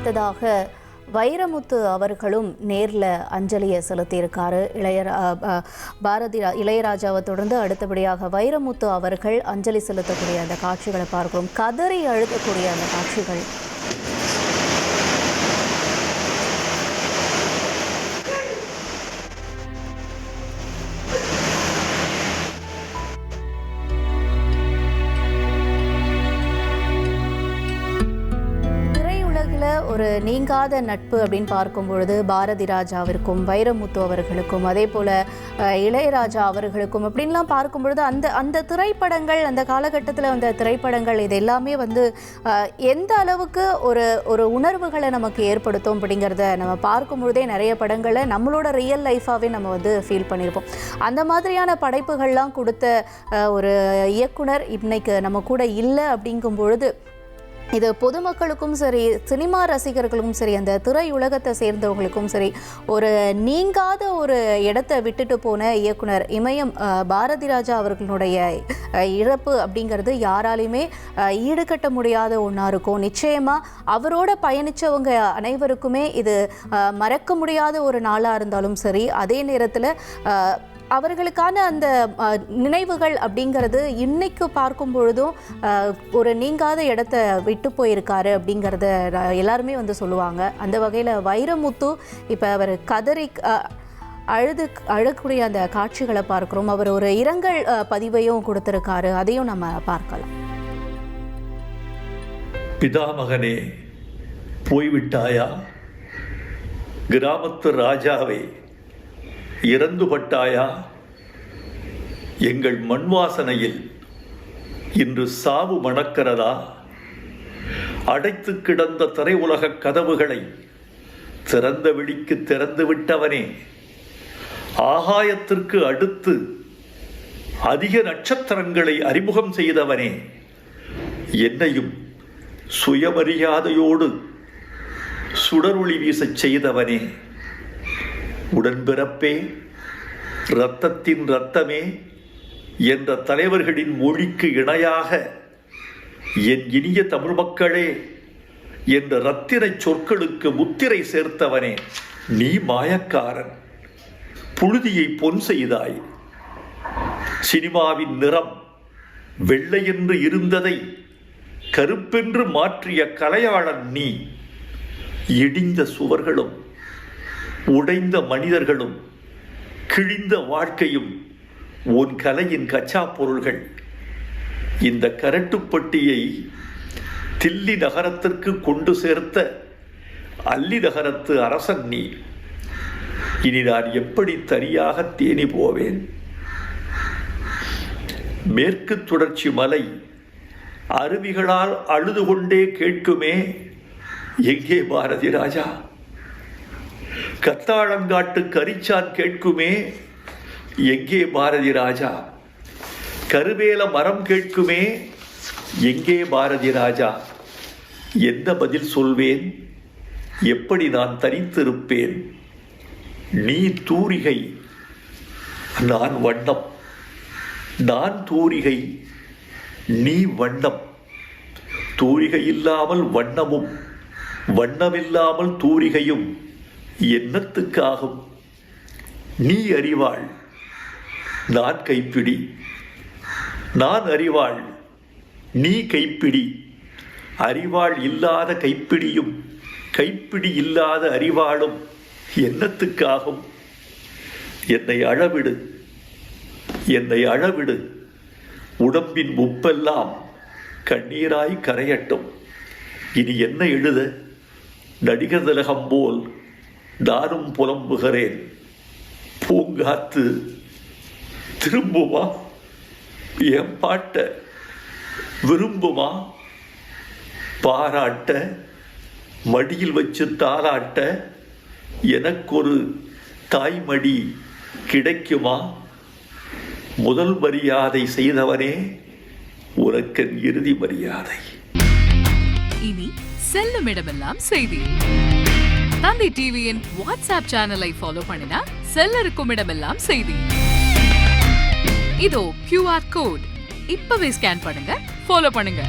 அடுத்ததாக வைரமுத்து அவர்களும் நேரில் அஞ்சலியை செலுத்தியிருக்காரு. இளையராஜாவை தொடர்ந்து அடுத்தபடியாக வைரமுத்து அவர்கள் அஞ்சலி செலுத்தக்கூடிய அந்த காட்சிகளை பார்க்கிறோம். கதறி அழுகக்கூடிய அந்த காட்சிகள். ஒரு நீங்காத நட்பு அப்படின்னு பார்க்கும் பொழுது பாரதி ராஜாவிற்கும் வைரமுத்து அவர்களுக்கும் அதே போல இளையராஜா அவர்களுக்கும் அப்படின்லாம் பார்க்கும் பொழுது அந்த திரைப்படங்கள், அந்த காலகட்டத்தில் அந்த திரைப்படங்கள் இது எல்லாமே எந்த அளவுக்கு ஒரு உணர்வுகளை நமக்கு ஏற்படுத்தும் அப்படிங்கிறத நம்ம பார்க்கும் பொழுதே நிறைய படங்களை நம்மளோட ரியல் லைஃபாகவே நம்ம ஃபீல் பண்ணியிருப்போம். அந்த மாதிரியான படைப்புகள்லாம் கொடுத்த ஒரு இயக்குனர் இன்னைக்கு நம்ம கூட இல்லை அப்படிங்கும் பொழுது இது பொதுமக்களுக்கும் சரி, சினிமா ரசிகர்களுக்கும் சரி, அந்த திரையுலகத்தை சேர்ந்தவங்களுக்கும் சரி ஒரு நீங்காத ஒரு இடத்தை விட்டுட்டு போன இயக்குனர் இமயம் பாரதி ராஜா அவர்களுடைய இழப்பு அப்படிங்கிறது யாராலையுமே ஈடுகட்ட முடியாத ஒன்றா இருக்கும். நிச்சயமாக அவரோட பயணித்தவங்க அனைவருக்குமே இது மறக்க முடியாத ஒரு நாளாக இருந்தாலும் சரி, அதே நேரத்தில் அவர்களுக்கான அந்த நினைவுகள் அப்படிங்கிறது இன்னைக்கு பார்க்கும் பொழுதும் ஒரு நீங்காத இடத்த விட்டு போயிருக்காரு அப்படிங்கிறத எல்லாருமே சொல்லுவாங்க. அந்த வகையில் வைரமுத்து இப்போ அவர் கதறி அழக்கூடிய அந்த காட்சிகளை பார்க்குறோம். அவர் ஒரு இரங்கல் பதிவையும் கொடுத்திருக்காரு, அதையும் நம்ம பார்க்கலாம். பிதாமகனே போய்விட்டாயா, கிராமத்து ராஜாவே இறந்துபட்டாயா, எங்கள் மண் வாசனையில் இன்று சாவு மணக்கிறதா, அடைத்து கிடந்த திரையுலக கதவுகளை திறந்த விழிக்கு திறந்து விட்டவனே, ஆகாயத்திற்கு அடுத்து அதிக நட்சத்திரங்களை அறிமுகம் செய்தவனே, என்னையும் சுயமரியாதையோடு சுடரொளி வீசச் செய்தவனே, உடன்பிறப்பே, இரத்தத்தின் இரத்தமே என்ற தலைவர்களின் மொழிக்கு இணையாக என் இனிய தமிழ் மக்களே என்ற ரத்தின சொற்களுக்கு முத்திரை சேர்த்தவனே, நீ மாயக்காரன், புழுதியை பொன் செய்தாய். சினிமாவின் நிறம் வெள்ளை என்று இருந்ததை கருப்பென்று மாற்றிய கலையாளன் நீ. இடிந்த சுவர்களும் உடைந்த மனிதர்களும் கிழிந்த வாழ்க்கையும் உன் கலையின் கச்சா பொருள்கள். இந்த கரட்டுப்பட்டியை தில்லி நகரத்திற்கு கொண்டு சேர்த்த அல்லி நகரத்து அரசன் நீ. இனி நான் எப்படி தனியாக தேனி போவேன்? மேற்கு தொடர்ச்சி மலை அருவிகளால் அழுது கொண்டே கேட்குமே, எங்கே பாரதி ராஜா? கத்தாழங்காட்டு கரிச்சான் கேட்குமே, எங்கே பாரதி ராஜா? கருவேல மரம் கேட்குமே, எங்கே பாரதி ராஜா? எந்த பதில் சொல்வேன்? எப்படி நான் தனித்திருப்பேன்? நீ தூரிகை, நான் வண்ணம். நான் தூரிகை, நீ வண்ணம். தூரிகை இல்லாமல் வண்ணமும், வண்ணமில்லாமல் தூரிகையும் என்னத்துக்காகும்? நீ அறிவாள், நான் கைப்பிடி. நான் அறிவாள், நீ கைப்பிடி. அறிவாள் இல்லாத கைப்பிடியும் கைப்பிடி இல்லாத அறிவாளும் என்னத்துக்காகும்? என்னை அழவிடு, என்னை அழவிடு. உடம்பின் உப்பெல்லாம் கண்ணீராய் கரையட்டும். இனி என்ன எழுத? நடிகர் திலகம் போல் நானும் புலம்புகிறேன். பூங்காத்து திரும்புமா? என் பாட்ட விரும்புமா? பாராட்ட, மடியில் வச்சு தாராட்ட எனக்கொரு தாய்மடி கிடைக்குமா? முதல் மரியாதை செய்தவனே, உனக்கன் இறுதி மரியாதை. இனி செல்லும் இடமெல்லாம் செய்தி. தந்தி டிவியின் வாட்ஸ்அப் சேனலை ஃபாலோ பண்ணினா செல்ல இருக்கும் இடமெல்லாம் செய்தி. இதோ QR கோட், இப்பவே ஸ்கேன் பண்ணுங்க, ஃபாலோ பண்ணுங்க.